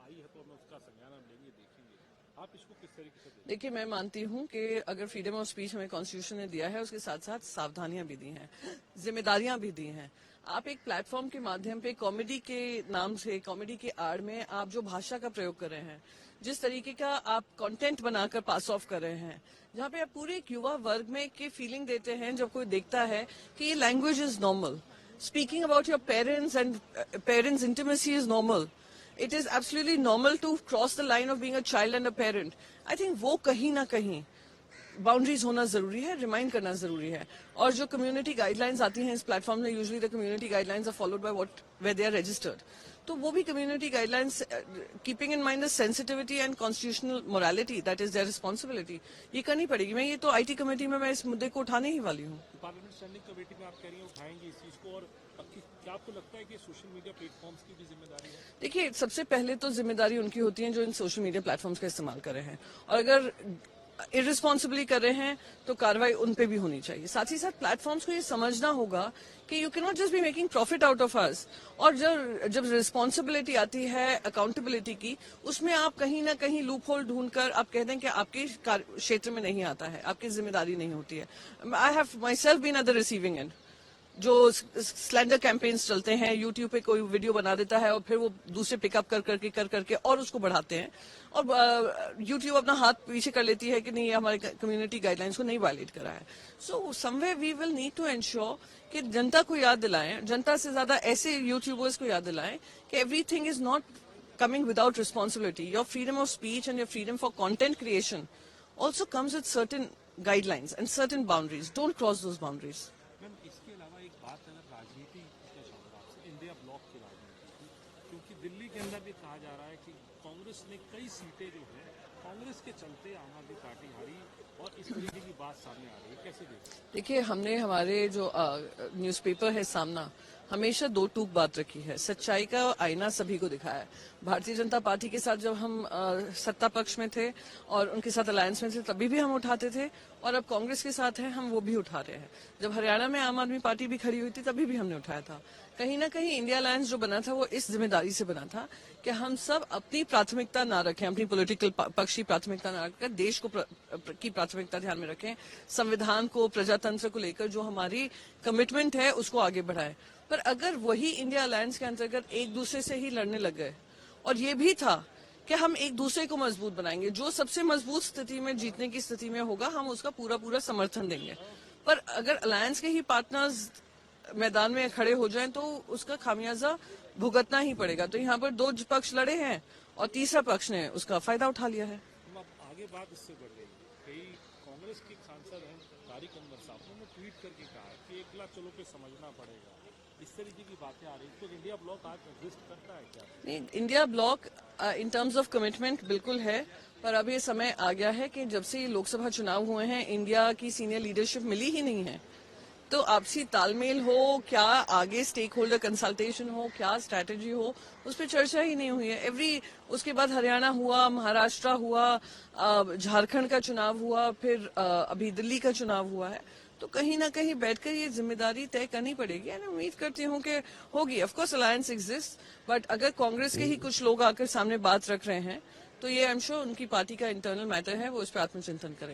आई है तो हमें उसका संज्ञान हम लेंगे, देखेंगे। आप इसको किस तरीके से देखें? देखिए, मैं मानती हूँ कि अगर फ्रीडम ऑफ स्पीच हमें कॉन्स्टिट्यूशन ने दिया है, उसके साथ साथ सावधानियां भी दी हैं, जिम्मेदारियां भी दी हैं। आप एक प्लेटफॉर्म के माध्यम पे कॉमेडी के नाम से, कॉमेडी के आड़ में आप जो भाषा का प्रयोग कर रहे हैं, जिस तरीके का आप कंटेंट बनाकर पास ऑफ कर रहे हैं, जहाँ पे आप पूरे एक युवा वर्ग में की फीलिंग देते हैं जब कोई देखता है कि ये language is normal, speaking about your parents and parents intimacy is normal, it is absolutely normal to cross the line of being a child and a parent. I think वो कहीं ना कहीं बाउंड्रीज होना जरूरी है, रिमाइंड करना जरूरी है। और जो कम्युनिटी गाइडलाइंस आती हैं इस प्लेटफॉर्म में, usually the community guidelines are followed by what where they are registered, तो वो भी community guidelines keeping in mind the sensitivity and constitutional morality, that is their responsibility, ये करनी पड़ेगी। मैं ये तो आईटी कमेटी में मैं इस मुद्दे को उठाने ही वाली हूँ। पार्लियामेंट स्टैंडिंग कमेटी में आप कह रही हैं उठाएंगे इस चीज को, और क्या आपको लगता है कि सोशल मीडिया प्लेटफॉर्म्स की भी जिम्मेदारी है? देखिए, सबसे पहले तो जिम्मेदारी उनकी होती है जो इन सोशल मीडिया प्लेटफॉर्म्स का इस्तेमाल कर रहे हैं, और अगर इररिस्पॉन्सिबली कर रहे हैं तो कार्रवाई उन पे भी होनी चाहिए। साथ ही साथ प्लेटफॉर्म्स को ये समझना होगा कि you can not just be making profit out of us, और जब रिस्पॉन्सिबिलिटी आती है अकाउंटेबिलिटी की, उसमें आप कहीं ना कहीं लूप होल ढूंढकर आप कह दें कि आपके क्षेत्र में नहीं आता है, आपकी जिम्मेदारी नहीं होती है। I have myself been at the receiving end. जो स्लैंडर कैंपेन्स चलते हैं, यूट्यूब पे कोई वीडियो बना देता है और फिर वो दूसरे पिकअप कर करके और उसको बढ़ाते हैं, और यूट्यूब अपना हाथ पीछे कर लेती है कि नहीं, ये हमारे कम्युनिटी गाइडलाइंस को नहीं वायलेट करा है। So somewhere we will need to ensure कि जनता को याद दिलाएं, जनता से ज्यादा ऐसे यूट्यूबर्स को याद दिलाएं कि everything is not coming without responsibility. Your freedom of speech and your freedom for content creation also comes with certain guidelines and certain boundaries. Don't cross those boundaries. Ma'am, इसके अलावा एक बात अगर राजनीति पूछना चाहूँगा आपसे, इंडिया ब्लॉक की राजनीति, क्योंकि दिल्ली के अंदर भी कहा जा रहा है कि कांग्रेस ने कई सीटें जो है कांग्रेस के चलते आम आदमी पार्टी हारी, और इस तरीके की बात सामने आ रही है, कैसे देखते? देखिए, हमने हमारे जो न्यूज़पेपर है सामना, हमेशा दो टूक बात रखी है, सच्चाई का आईना सभी को दिखाया है। भारतीय जनता पार्टी के साथ जब हम सत्ता पक्ष में थे और उनके साथ अलायंस में थे, तभी भी हम उठाते थे, और अब कांग्रेस के साथ हैं हम वो भी उठा रहे हैं। जब हरियाणा में आम आदमी पार्टी भी खड़ी हुई थी तभी भी हमने उठाया था। कहीं ना कहीं इंडिया अलायंस जो बना था वो इस जिम्मेदारी से बना था कि हम सब अपनी प्राथमिकता ना रखें, अपनी पॉलिटिकल पक्ष की प्राथमिकता ना रखकर देश को की प्राथमिकता ध्यान में रखें, संविधान को, प्रजातंत्र को लेकर जो हमारी कमिटमेंट है उसको आगे बढ़ाएं। पर अगर वही इंडिया अलायंस के अंतर्गत एक दूसरे से ही लड़ने लग गए, और ये भी था कि हम एक दूसरे को मजबूत बनाएंगे, जो सबसे मजबूत स्थिति में जीतने की स्थिति में होगा हम उसका पूरा समर्थन देंगे, पर अगर अलायंस के ही पार्टनर्स मैदान में खड़े हो जाएं तो उसका खामियाजा भुगतना ही पड़ेगा। तो यहाँ पर दो पक्ष लड़े हैं और तीसरा पक्ष ने उसका फायदा उठा लिया है। अब आगे बात इससे बढ़ गई, कई कांग्रेस के सांसद हैं तारिक अनवर साहब, उन्होंने ट्वीट करके कहा है कि 1 लाख चलो पे समझना पड़ेगा, इस तरीके की बातें आ रही। तो इंडिया ब्लॉक आज एग्जिस्ट करता है क्या? नहीं, India block in terms of commitment बिल्कुल है, पर अब ये समय आ गया है कि जब से ये लोकसभा चुनाव हुए हैं, इंडिया की सीनियर लीडरशिप मिली ही नहीं है, तो आपसी तालमेल हो, क्या आगे स्टेक होल्डर कंसल्टेशन हो, क्या स्ट्रैटेजी हो, उस पर चर्चा ही नहीं हुई है। उसके बाद हरियाणा हुआ, महाराष्ट्र हुआ, झारखंड का चुनाव हुआ, फिर अभी दिल्ली का चुनाव हुआ है, तो कहीं ना कहीं बैठकर ये जिम्मेदारी तय करनी पड़ेगी। मैं उम्मीद करती हूँ कि होगी। Of course alliance exist, but अगर कांग्रेस के ही कुछ लोग आकर सामने बात रख रहे हैं तो ये आई एम श्योर उनकी पार्टी का इंटरनल मैटर है, वो इस पर आत्मचिंतन करेंगे।